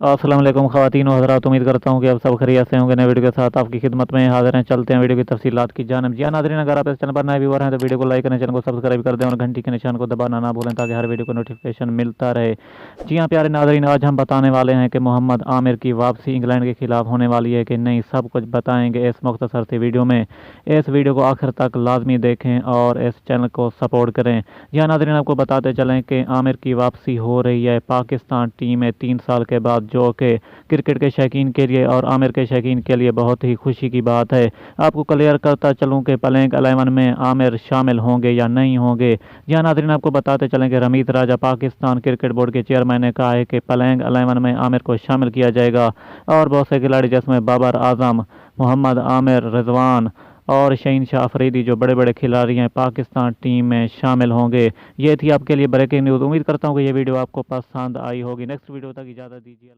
अस्सलाम वालेकुम ख़वातीन व हज़रात, उम्मीद करता हूँ कि आप सब खैरियत से होंगे। नए वीडियो के साथ आपकी खिदमत में हाज़िर हैं। चलते हैं वीडियो की तफसीलात की जानिब। जी हाँ नाज़रीन, अगर आप इस चैनल पर नए व्यूअर हैं तो वीडियो को लाइक करें, चैनल को सब्सक्राइब कर दें और घंटी के निशान को दबाना ना भूलें ताकि हर वीडियो को नोटिफिकेशन मिलता रहे। जी हाँ प्यारे नाज़रीन, आज हम बताने वाले हैं कि मोहम्मद आमिर की वापसी इंग्लैंड के खिलाफ होने वाली है कि नहीं, सब कुछ बताएंगे इस मुख्तसर सी वीडियो में। इस वीडियो को आखिर तक लाजमी देखें और इस चैनल को सपोर्ट करें। जी हाँ नाज़रीन, आपको बताते चलें कि आमिर की वापसी हो रही है पाकिस्तान टीम में 3 साल के बाद, जो कि क्रिकेट के शौकीन के लिए और आमिर के शौकीन के लिए बहुत ही खुशी की बात है। आपको क्लियर करता चलूं कि प्लेइंग 11 में आमिर शामिल होंगे या नहीं होंगे। जी हाँ नाज़रीन, आपको बताते चलें कि रमीत राजा पाकिस्तान क्रिकेट बोर्ड के चेयरमैन ने कहा है कि प्लेइंग 11 में आमिर को शामिल किया जाएगा और बहुत से खिलाड़ी जिसमें बाबर आजम, मोहम्मद आमिर, रिजवान और शहीन शाह अफरीदी, जो बड़े बड़े खिलाड़ी हैं, पाकिस्तान टीम में शामिल होंगे। ये थी आपके लिए ब्रेकिंग न्यूज़। उम्मीद करता हूँ कि ये वीडियो आपको पसंद आई होगी। नेक्स्ट वीडियो तक इजाज़त दीजिए।